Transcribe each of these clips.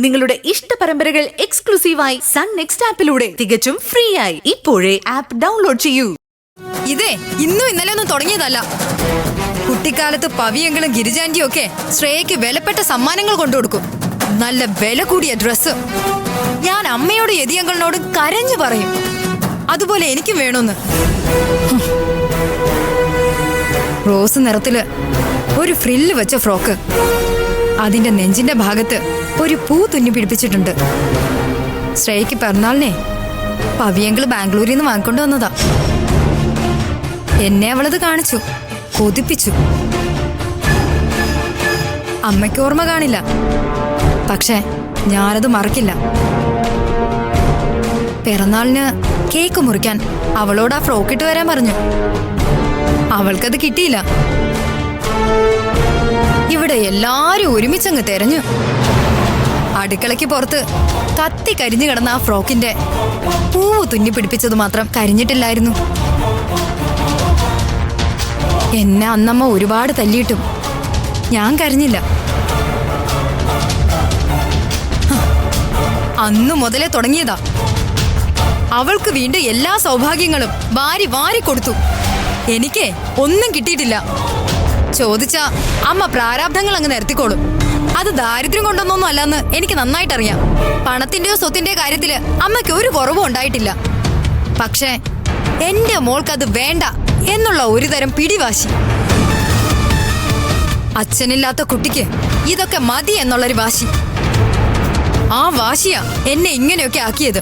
നിങ്ങളുടെ ഇഷ്ട പരമ്പരകൾ എക്സ്ക്ലൂസീവായി സൺ നെക്സ്റ്റ് ആപ്പിലൂടെ തികച്ചും ഫ്രീ ആയി ഇപ്പോഴേ ആപ്പ് ഡൗൺലോഡ് ചെയ്യൂ. ഇതേ ഇന്നും ഇന്നലെ ഒന്നും തുടങ്ങിയതല്ല. കുട്ടിക്കാലത്ത് പവിയെങ്കിലും ഗിരിജാന്റിയും ഒക്കെ ശ്രേയയ്ക്ക് വിലപ്പെട്ട സമ്മാനങ്ങൾ കൊണ്ടുകൊടുക്കും. നല്ല വില കൂടിയ ഡ്രസ്സ്. ഞാൻ അമ്മയോട് യതിയങ്കളിനോട് കരഞ്ഞു പറയും, അതുപോലെ എനിക്കും വേണമെന്ന്. റോസ് നിറത്തില് ഒരു ഫ്രില്ല് വെച്ച ഫ്രോക്ക്, അതിന്റെ നെഞ്ചിന്റെ ഭാഗത്ത് ഒരു പൂ തുന്നി പിടിപ്പിച്ചിട്ടുണ്ട്. ശ്രേയയ്ക്ക് പിറന്നാളിനെ പവിയങ്കിള് ബാംഗ്ലൂരിൽ നിന്ന് വാങ്ങിക്കൊണ്ട് വന്നതാ. എന്നെ അവളത് കാണിച്ചു, കൊതിപ്പിച്ചു. അമ്മയ്ക്ക് ഓർമ്മ കാണില്ല, പക്ഷെ ഞാനത് മറക്കില്ല. പിറന്നാളിന് കേക്ക് മുറിക്കാൻ അവളോട് ആ ഫ്രോക്ക് ഇട്ട് വരാൻ പറഞ്ഞു. അവൾക്കത് കിട്ടിയില്ല. ഇവിടെ എല്ലാരും ഒരുമിച്ചങ്ങ് തെരഞ്ഞു. അടുക്കളയ്ക്ക് പുറത്ത് കത്തി കരിഞ്ഞു കിടന്ന ആ ഫ്രോക്കിന്റെ പൂവ് തുന്നി പിടിപ്പിച്ചത് മാത്രം കരിഞ്ഞിട്ടില്ലായിരുന്നു. എന്നെ അന്നമ്മ ഒരുപാട് തല്ലിയിട്ടും ഞാൻ കരഞ്ഞില്ല. അന്നു മുതലേ തുടങ്ങിയതാ. അവൾക്ക് വീണ്ടും എല്ലാ സൗഭാഗ്യങ്ങളും വാരി വാരി കൊടുത്തു. എനിക്ക് ഒന്നും കിട്ടിയിട്ടില്ല. ചോദിച്ച അമ്മ പ്രാരാബ്ധങ്ങൾ അങ്ങ് നിരത്തിക്കോളും. അത് ദാരിദ്ര്യം കൊണ്ടൊന്നും അല്ലെന്ന് എനിക്ക് നന്നായിട്ടറിയാം. പണത്തിന്റെയോ സ്വത്തിന്റെയോ കാര്യത്തില് അമ്മയ്ക്ക് ഒരു കുറവും ഉണ്ടായിട്ടില്ല. പക്ഷേ എന്റെ മോൾക്കത് വേണ്ട എന്നുള്ള ഒരു തരം പിടിവാശി. അച്ഛനില്ലാത്ത കുട്ടിക്ക് ഇതൊക്കെ മതി എന്നുള്ളൊരു വാശി. ആ വാശിയാ എന്നെ ഇങ്ങനെയൊക്കെ ആക്കിയത്.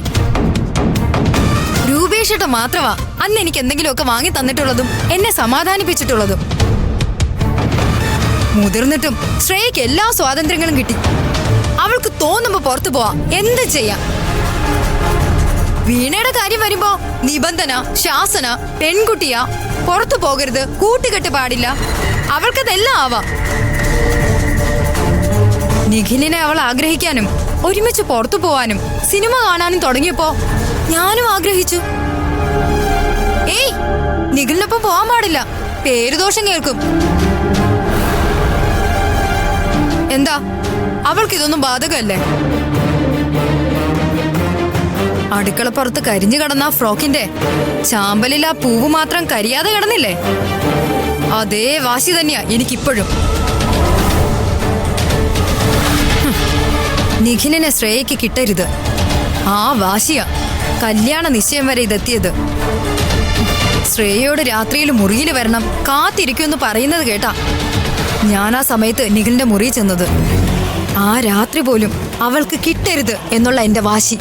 രൂപേഷേട്ട മാത്രമാ അന്ന് എനിക്ക് എന്തെങ്കിലുമൊക്കെ വാങ്ങി തന്നിട്ടുള്ളതും എന്നെ സമാധാനിപ്പിച്ചിട്ടുള്ളതും. മുതിർന്നിട്ടും ശ്രേയയ്ക്ക് എല്ലാ സ്വാതന്ത്ര്യങ്ങളും കിട്ടി. അവൾക്ക് തോന്നുമ്പോ പുറത്തു പോവാ, എന്ത് ചെയ്യാം. വീണയുടെ കാര്യം വരുമ്പോ നിബന്ധന, ശാസന, പെൺകുട്ടിയാ, പുറത്തു പോകരുത്, കൂട്ടുകെട്ട് പാടില്ല. അവൾക്കതെല്ലാം ആവാം. നിഖിലിനെ അവൾ ആഗ്രഹിക്കാനും ഒരുമിച്ച് പുറത്തു പോവാനും സിനിമ കാണാനും തുടങ്ങിയപ്പോ ഞാനും ആഗ്രഹിച്ചു. ഏയ്, നിഖിലിനൊപ്പം പോവാൻ പാടില്ല, പേരുദോഷം കേൾക്കും. എന്താ, അവൾക്കിതൊന്നും ബാധകമല്ലേ? അടുക്കളപ്പുറത്ത് കരിഞ്ഞു കിടന്ന ആ ഫ്രോക്കിന്റെ ചാമ്പലിൽ ആ പൂവ് മാത്രം കരിയാതെ കിടന്നില്ലേ? അതേ വാശി തന്നെയാ എനിക്കിപ്പോഴും. നിഖിലിനെ ശ്രേയയ്ക്ക് കിട്ടരുത്, ആ വാശിയാ കല്യാണ നിശ്ചയം വരെ ഇതെത്തിയത്. ശ്രേയയോട് രാത്രിയിൽ മുറിയിൽ വരണം, കാത്തിരിക്കുമെന്ന് പറയുന്നത് കേട്ടാ ഞാൻ ആ സമയത്ത് നിഖിലിന്റെ മുറി ചെന്നത്. ആ രാത്രി പോലും അവൾക്ക് കിട്ടരുത് എന്നുള്ള എന്റെ വാശി.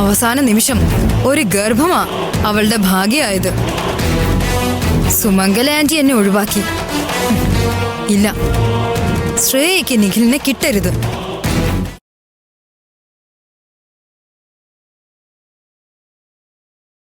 അവസാന നിമിഷം ഒരു ഗർഭമാ അവളുടെ ഭാഗ്യമായത്. സുമംഗല ആന്റി എന്നെ ഒഴിവാക്കി. ഇല്ല, ശ്രേയയ്ക്ക് നിഖിലിനെ കിട്ടരുത്.